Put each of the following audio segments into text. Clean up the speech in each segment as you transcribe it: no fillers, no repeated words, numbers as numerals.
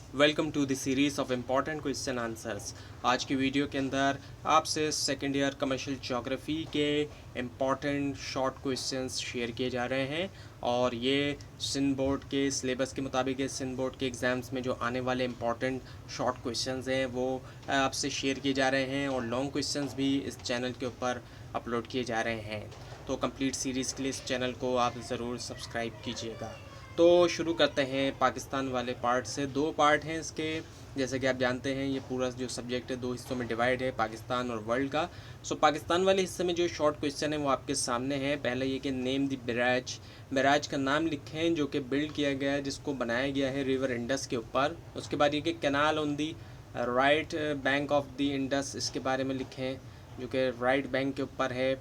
Welcome to the series of important question answers. आज की video के अंदर आपसे सेकेंड ईयर कमर्शियल ज्योग्राफी के इम्पॉर्टेंट शॉर्ट क्वेश्चंस शेयर किए जा रहे हैं और ये सिंध बोर्ड के सिलेबस के मुताबिक सिंध बोर्ड के एग्ज़ाम्स में जो आने वाले इम्पॉर्टेंट शॉर्ट क्वेश्चंस हैं वो आपसे शेयर किए जा रहे हैं और लॉन्ग क्वेश्चंस भी इस चैनल के ऊपर अपलोड किए जा रहे हैं। तो कंप्लीट सीरीज़ के लिए इस चैनल को आप ज़रूर सब्सक्राइब कीजिएगा। तो शुरू करते हैं पाकिस्तान वाले पार्ट से। दो पार्ट हैं इसके, जैसे कि आप जानते हैं ये पूरा जो सब्जेक्ट है दो हिस्सों में डिवाइड है, पाकिस्तान और वर्ल्ड का। सो पाकिस्तान वाले हिस्से में जो शॉर्ट क्वेश्चन है वो आपके सामने है। पहले ये कि नेम द बैराज, बैराज का नाम लिखें जो कि बिल्ड किया गया है, जिसको बनाया गया है रिवर इंडस के ऊपर। उसके बाद ये कि canal on the right bank of the Indus, इसके बारे में लिखें जो कि राइट बैंक के ऊपर है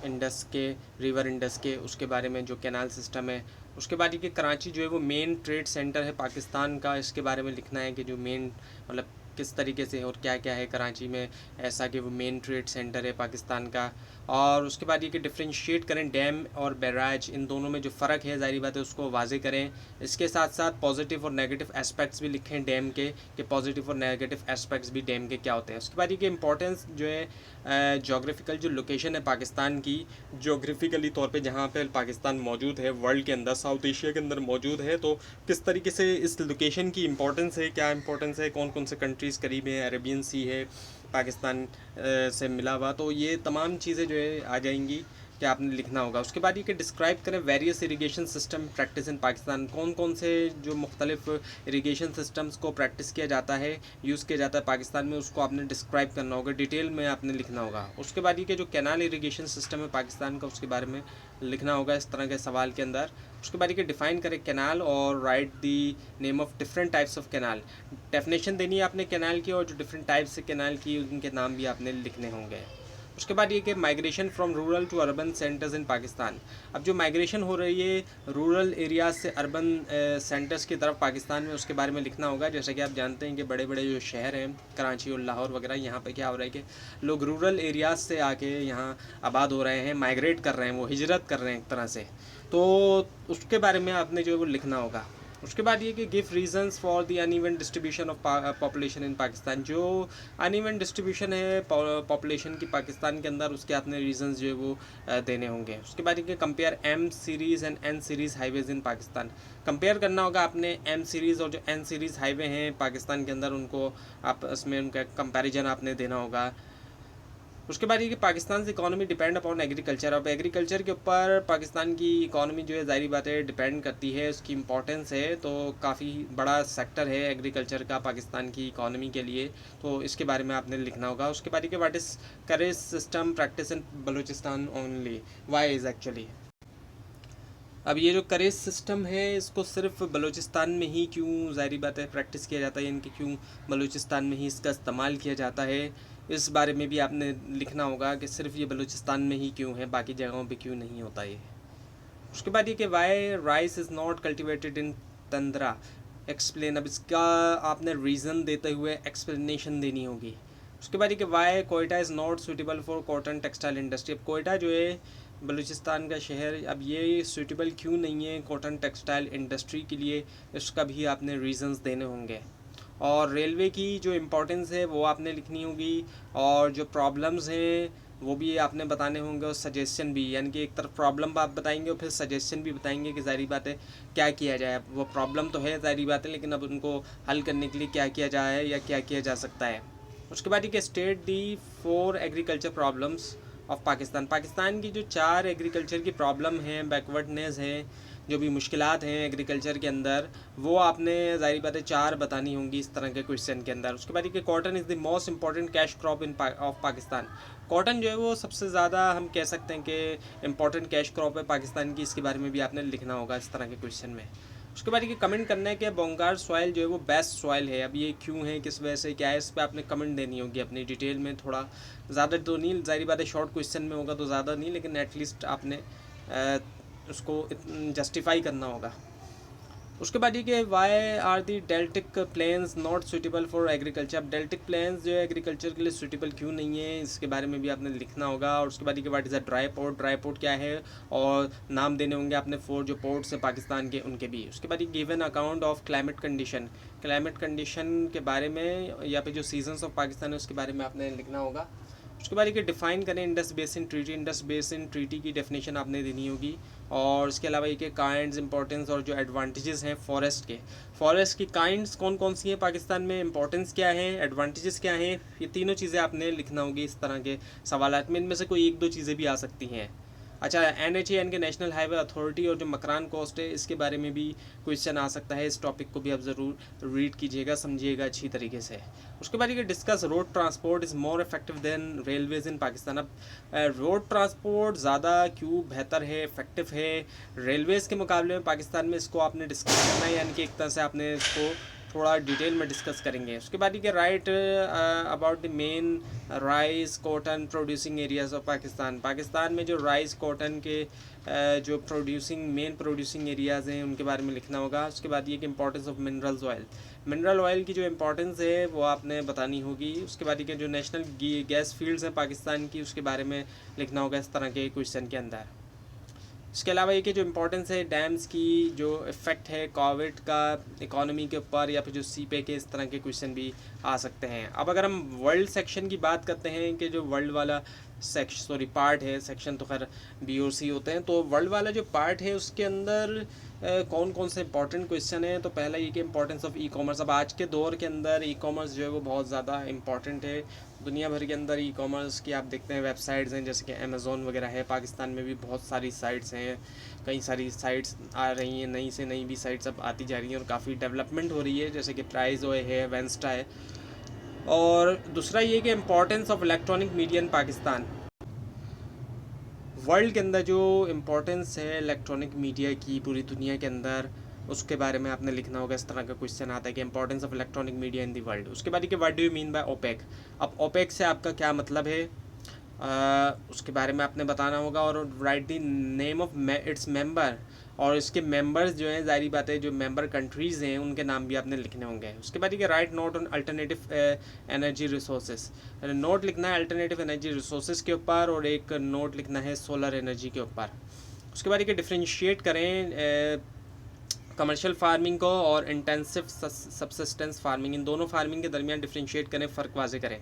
इंडस के, रिवर इंडस के, उसके बारे में जो कैनाल सिस्टम है। उसके बाद ये कि कराची जो है वो मेन ट्रेड सेंटर है पाकिस्तान का, इसके बारे में लिखना है कि जो मेन मतलब किस तरीके से और क्या क्या है कराची में ऐसा कि वो मेन ट्रेड सेंटर है पाकिस्तान का। और उसके बाद ये कि डिफ्रेंशिएट करें डैम और बैराज, इन दोनों में जो फ़र्क है ज़ाहिर बात है उसको वाजे करें। इसके साथ साथ पॉजिटिव और नेगेटिव एस्पेक्ट्स भी लिखें डैम के, कि पॉजिटिव और नेगेटिव एस्पेक्ट्स भी डैम के क्या होते हैं। उसके बाद ये कि इंपॉर्टेंस जो है जोग्राफिकल जो लोकेशन है पाकिस्तान की, जोग्राफिकली तौर पे जहाँ पे पाकिस्तान मौजूद है वर्ल्ड के अंदर, साउथ एशिया के अंदर मौजूद है, तो किस तरीके से इस लोकेशन की इंपॉर्टेंस है, क्या इंपॉर्टेंस है, कौन कौन से कंट्रीज़ करीब हैं, अरेबियन सी है पाकिस्तान से मिला हुआ, तो ये तमाम चीज़ें जो है आ जाएंगी कि आपने लिखना होगा। उसके बाद ये कि डिस्क्राइब करें वेरियस इरीगेशन सिस्टम प्रैक्टिस इन पाकिस्तान, कौन कौन से जो मुख्तलिफ इरीगेशन सिस्टम्स को प्रैक्टिस किया जाता है, यूज़ किया जाता है पाकिस्तान में, उसको आपने डिस्क्राइब करना होगा, डिटेल में आपने लिखना होगा। उसके बाद ये कि जो कैनाल इरीगेशन सिस्टम है पाकिस्तान का, उसके बारे में लिखना होगा इस तरह के सवाल के अंदर। उसके बाद ये कि डिफ़ाइन करें कैनाल और right the name of different types of canal, definition देनी है आपने कैनाल की और जो डिफरेंट टाइप्स से कैनाल की उनके नाम भी आपने लिखने होंगे। उसके बाद ये कि migration from rural to urban centres in Pakistan, अब जो माइग्रेशन हो रही है रूरल एरियाज से अर्बन सेंटर्स की तरफ पाकिस्तान में, उसके बारे में लिखना होगा। जैसा कि आप जानते हैं कि बड़े बड़े जो शहर हैं कराची और लाहौर वगैरह, यहाँ पे क्या हो रहा है कि लोग रूरल एरियाज से आके यहाँ आबाद हो रहे हैं, माइग्रेट कर रहे हैं, वो हिजरत कर रहे हैं एक तरह से, तो उसके बारे में आपने जो है वो लिखना होगा। उसके बाद ये कि give reasons for the uneven distribution of population in Pakistan, जो अनइवन डिस्ट्रीब्यूशन है पॉपुलेशन की पाकिस्तान के अंदर, उसके आपने रीजंस जो है वो देने होंगे। उसके बाद ये compare M series and N series highways in Pakistan, compare करना होगा आपने एम सीरीज़ और जो एन सीरीज़ हाईवे हैं पाकिस्तान के अंदर, उनको आपस में उनका कंपैरिजन आपने देना होगा। उसके बाद ये कि पाकिस्तान से इकॉनमी डिपेंड अपॉन एग्रीकल्चर, अब एग्रीकल्चर के ऊपर पाकिस्तान की इकॉनमी जो है ज़ाहिर बात है डिपेंड करती है, उसकी इंपॉर्टेंस है, तो काफ़ी बड़ा सेक्टर है एग्रीकल्चर का पाकिस्तान की इकॉनमी के लिए, तो इसके बारे में आपने लिखना होगा। उसके बाद ये कि what is karez system practice in Balochistan only, why is actually, अब ये जो करेज सिस्टम है इसको सिर्फ बलूचिस्तान में ही क्यों ज़ाहिर बात है प्रैक्टिस किया जाता है, यानी कि क्यों बलूचिस्तान में ही इसका इस्तेमाल किया जाता है, इस बारे में भी आपने लिखना होगा कि सिर्फ ये बलूचिस्तान में ही क्यों है, बाकी जगहों पे क्यों नहीं होता ये। उसके बाद ये कि why rice is not cultivated in tundra, explain, अब इसका आपने रीज़न देते हुए एक्सप्लेनेशन देनी होगी। उसके बाद ये कि why Quetta is not suitable for cotton textile industry, अब कोयटा जो है बलूचिस्तान का शहर, अब ये सूटेबल क्यों नहीं है कॉटन टेक्सटाइल इंडस्ट्री के लिए, इसका भी आपने रीज़न्स देने होंगे। और रेलवे की जो इम्पोर्टेंस है वो आपने लिखनी होगी, और जो प्रॉब्लम्स हैं वो भी आपने बताने होंगे, और सजेशन भी, यानी कि एक तरफ प्रॉब्लम आप बताएंगे और फिर सजेशन भी बताएंगे कि ज़ाहिर बात है क्या किया जाए। अब वो प्रॉब्लम तो है ज़ाहिर बात है, लेकिन अब उनको हल करने के लिए क्या किया जाए या क्या किया जा सकता है। उसके बाद ये state the 4 agriculture problems of Pakistan, Pakistan की जो 4 एग्रीकल्चर की प्रॉब्लम हैं, बैकवर्डनेस है, जो भी मुश्किलात हैं एग्रीकल्चर के अंदर, वो आपने ज़ाहिर बात है 4 बतानी होंगी इस तरह के क्वेश्चन के अंदर। उसके बाद ये cotton is the most important cash crop in of Pakistan, cotton जो है वो सबसे ज़्यादा हम कह सकते हैं कि इंपॉर्टेंट कैश क्रॉप है पाकिस्तान की, इसके बारे में भी आपने लिखना होगा इस तरह के क्वेश्चन में। उसके बाद ये कमेंट करना है कि बोंगार सॉइल जो है वो बेस्ट सॉइल है, अब ये क्यों है, किस वजह से, क्या है, इस पर आपने कमेंट देनी होगी अपनी डिटेल में, थोड़ा ज़्यादा तो नहीं, ज़ाहिर बात है शॉर्ट क्वेश्चन में होगा तो ज़्यादा नहीं, लेकिन एटलीस्ट आपने उसको जस्टिफाई करना होगा। उसके बाद ये कि why are the deltaic plains not suitable for agriculture. अब डेल्टिक प्लेन्स जो है एग्रीकल्चर के लिए सूटेबल क्यों नहीं है, इसके बारे में भी आपने लिखना होगा। और उसके बाद ये कि what is a dry port, dry port क्या है, और नाम देने होंगे आपने 4 जो पोर्ट्स हैं पाकिस्तान के उनके भी। उसके बाद ये given account of climate condition, climate condition के बारे में या फिर जो सीजन्स ऑफ पाकिस्तान है उसके बारे में आपने लिखना होगा। उसके बाद ये डिफ़ाइन करें Indus basin treaty, Indus basin treaty की डेफिनेशन आपने देनी होगी। और उसके अलावा ये कि काइंड्स, इंपॉर्टेंस और जो एडवांटेजेस हैं फॉरेस्ट के, फॉरेस्ट की काइंड्स कौन कौन सी हैं पाकिस्तान में, इंपॉर्टेंस क्या है, एडवांटेजेस क्या हैं, ये तीनों चीज़ें आपने लिखना होगी इस तरह के सवालात में। इनमें से कोई 1-2 चीज़ें भी आ सकती हैं। अच्छा, NHAN के नेशनल हाईवे अथॉरिटी और जो मकरान कोस्ट है इसके बारे में भी क्वेश्चन आ सकता है। इस टॉपिक को भी आप ज़रूर रीड कीजिएगा, समझिएगा अच्छी तरीके से। उसके बाद ये discuss road transport is more effective than railways in Pakistan. अब रोड ट्रांसपोर्ट ज़्यादा क्यों बेहतर है, इफेक्टिव है रेलवेज़ के मुकाबले में पाकिस्तान में, इसको आपने डिस्कस करना है, यानी कि एक तरह से आपने इसको थोड़ा डिटेल में डिस्कस करेंगे। उसके बाद ये right about the main rice cotton producing areas of Pakistan. Pakistan में जो राइस कॉटन के जो मेन प्रोड्यूसिंग एरियाज़ हैं उनके बारे में लिखना होगा। उसके बाद ये कि importance of minerals oil, mineral oil की जो इंपॉर्टेंस है वो आपने बतानी होगी। उसके बाद ये कि जो नेशनल गैस फील्ड्स हैं पाकिस्तान की उसके बारे में लिखना होगा इस तरह के क्वेश्चन के अंदर। इसके अलावा ये कि जो इम्पोर्टेंस है डैम्स की, जो इफ़ेक्ट है कोविड का इकोनॉमी के ऊपर, या फिर जो सीपे के, इस तरह के क्वेश्चन भी आ सकते हैं। अब अगर हम वर्ल्ड सेक्शन की बात करते हैं कि जो वर्ल्ड वाला पार्ट है, सेक्शन तो खैर BOC होते हैं, तो वर्ल्ड वाला जो पार्ट है उसके अंदर कौन कौन से इंपॉर्टेंट क्वेश्चन हैं। तो पहला ये कि इंपॉर्टेंस ऑफ ई-कॉमर्स। अब आज के दौर के अंदर ई-कॉमर्स जो है वो बहुत ज़्यादा इंपॉर्टेंट है। दुनिया भर के अंदर ई-कॉमर्स की आप देखते हैं वेबसाइट्स हैं, जैसे कि अमेज़ोन वगैरह है। पाकिस्तान में भी बहुत सारी साइट्स हैं, कई सारी साइट्स आ रही हैं, नई से नई भी साइट्स अब आती जा रही हैं और काफ़ी डेवलपमेंट हो रही है, जैसे कि प्राइज़ है, वेंस्टा है। और दूसरा ये कि importance of electronic media in Pakistan. World के अंदर जो इम्पोर्टेंस है इलेक्ट्रॉनिक मीडिया की पूरी दुनिया के अंदर, उसके बारे में आपने लिखना होगा। इस तरह का क्वेश्चन आता है कि importance of electronic media in the world. उसके बाद कि what do you mean by OPEC. अब ओपेक से आपका क्या मतलब है, उसके बारे में आपने बताना होगा। और right the name of its member, और इसके मेंबर्स जो हैं, ज़ाहिर बात है जो मेंबर कंट्रीज़ हैं उनके नाम भी आपने लिखने होंगे। उसके बाद ये right note on alternative energy resources, note लिखना है अल्टरनेटिव एनर्जी रिसोर्सेज के ऊपर, और एक नोट लिखना है सोलर एनर्जी के ऊपर। उसके बाद ये डिफ्रेंशिएट करें कमर्शियल फार्मिंग को और इंटेंसिव सबसिस्टेंस फार्मिंग, इन दोनों फार्मिंग के दरमियान डिफ्रेंशिएट करें, फ़र्क वाजे करें।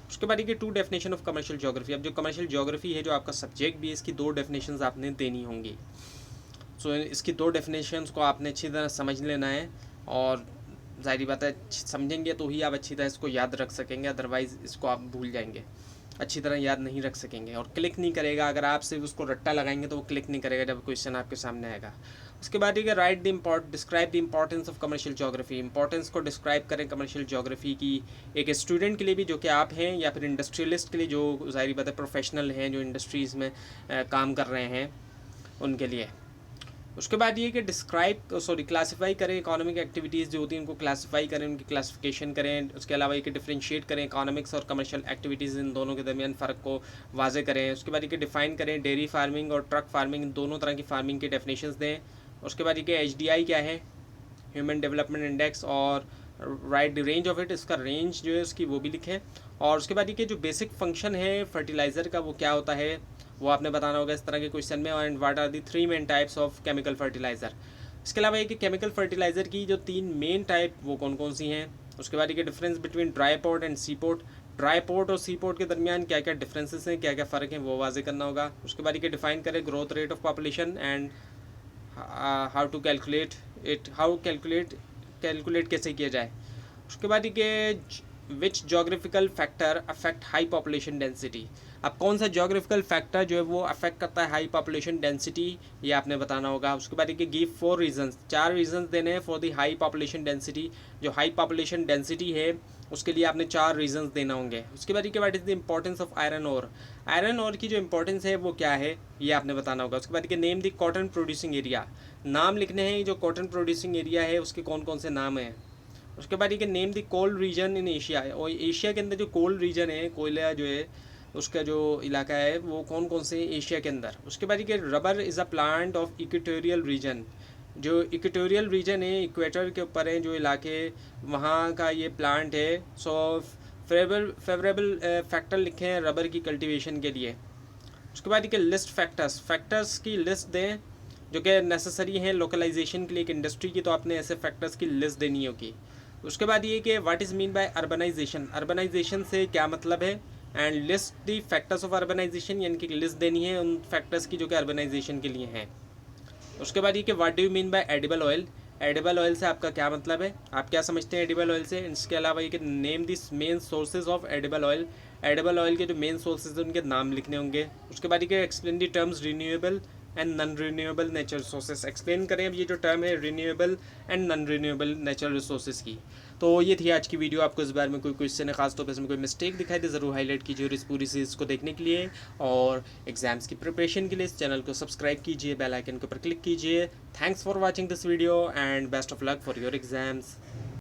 उसके बाद ये 2 डेफिनेशन ऑफ कमर्शियल ज्योग्राफी। अब जो कमर्शियल ज्योग्राफी है जो आपका सब्जेक्ट भी है, इसकी 2 डेफिनेशंस आपने देनी होंगी। सो इसकी 2 डेफिनेशंस को आपने अच्छी तरह समझ लेना है, और ज़ाहिर बात है समझेंगे तो ही आप अच्छी तरह इसको याद रख सकेंगे, अदरवाइज़ इसको आप भूल जाएंगे, अच्छी तरह याद नहीं रख सकेंगे और क्लिक नहीं करेगा। अगर आप सिर्फ उसको रट्टा लगाएंगे तो वो क्लिक नहीं करेगा जब क्वेश्चन आपके सामने आएगा। उसके बाद ये right describe the importance of commercial geography, importance को डिस्क्राइब करें कमर्शियल ज्योग्राफी की, एक स्टूडेंट के लिए भी जो कि आप हैं, या फिर इंडस्ट्रियलिस्ट के लिए जो ज़ाहिर बात है प्रोफेशनल हैं, जो इंडस्ट्रीज़ में काम कर रहे हैं उनके लिए। उसके बाद ये कि क्लासीफाई करें इकोनॉमिक एक्टिविटीज़ जो होती हैं उनको क्लासीफाई करें, उनकी क्लासिफिकेशन करें। उसके अलावा ये कि डिफ्रेंशिएट करें इकोनॉमिक्स और कमर्शियल एक्टिविटीज़, इन दोनों के दरमियान फ़र्क को वाजे करें। उसके बाद ये कि डिफ़ाइन करें डेयरी फार्मिंग और ट्रक फार्मिंग, इन दोनों तरह की फार्मिंग के डेफिनेशंस दें। उसके बाद ये कि HDI क्या है, ह्यूमन डेवलपमेंट इंडेक्स, और right the range of it, इसका रेंज जो है उसकी वो भी लिखें। और उसके बाद ये कि जो बेसिक फंक्शन है फर्टिलाइज़र का वो क्या होता है वो आपने बताना होगा इस तरह के क्वेश्चन में। And what are the 3 main types of chemical fertiliser. इसके अलावा ये कि केमिकल फर्टिलाइज़र की जो 3 मेन टाइप वो कौन कौन सी हैं। उसके बाद ये कि difference between dry port and sea port, dry port और सी पोर्ट के दरमियान क्या क्या डिफरेंसेस हैं, क्या क्या फ़र्क हैं वो वाजे करना होगा। उसके बाद ये कि डिफ़ाइन करें growth rate of population and how to calculate it, calculate कैसे किया जाए। उसके बाद ये कि which geographical factor affect high population density. अब कौन सा जोग्राफिकल फैक्टर जो है वो अफेक्ट करता है हाई पॉपुलेशन डेंसिटी, ये आपने बताना होगा। उसके बाद ये गिव 4 रीजंस, 4 रीजंस देने हैं for the high population density. जो हाई पॉपुलेशन डेंसिटी है उसके लिए आपने 4 रीजंस देना होंगे। उसके बाद ये what is the importance of iron ore, iron ore की जो इंपॉर्टेंस है वो क्या है ये आपने बताना होगा। उसके बाद ये name the cotton producing area, नाम लिखने हैं जो कॉटन प्रोड्यूसिंग एरिया है उसके कौन कौन से नाम हैं। उसके बाद ये name the cold region in Asia, और एशिया के अंदर जो कोल्ड रीजन है, कोयला जो है उसका जो इलाका है वो कौन कौन से एशिया के अंदर। उसके बाद ये rubber is a plant of equatorial region, जो इक्वेटोरियल रीजन है, इक्वेटर के ऊपर है जो इलाके, वहाँ का ये प्लांट है। सो फेवरेबल फैक्टर लिखे हैं रबर की कल्टीवेशन के लिए। उसके बाद ये लिस्ट फैक्टर्स की लिस्ट दें जो कि नेसेसरी हैं लोकलाइजेशन के लिए एक इंडस्ट्री की, तो आपने ऐसे फैक्टर्स की लिस्ट देनी होगी। उसके बाद ये कि what is mean by urbanisation से क्या मतलब है, and list the factors of urbanisation, यानी कि लिस्ट देनी है उन फैक्टर्स की जो कि अर्बनाइजेशन के लिए हैं। उसके बाद ये कि what do you mean bye edible oil से आपका क्या मतलब है, आप क्या समझते हैं एडिबल ऑयल से। इसके अलावा ये कि name this main sources of edible oil के जो मेन सोर्सेज हैं उनके नाम लिखने होंगे। उसके बाद ये कि explain the terms renewable and non renewable natural resources, explain करें अब ये जो टर्म है renewable and non renewable natural resources की। तो ये थी आज की वीडियो। आपको इस बारे में कोई क्वेश्चन है, खास तौर पर इसमें कोई मिस्टेक दिखाई दे ज़रूर हाईलाइट कीजिए। और इस पूरी सीरीज़ को देखने के लिए और एग्जाम्स की प्रिपरेशन के लिए इस चैनल को सब्सक्राइब कीजिए, बेल आइकन के ऊपर क्लिक कीजिए। Thanks for watching this video and best of luck for your exams.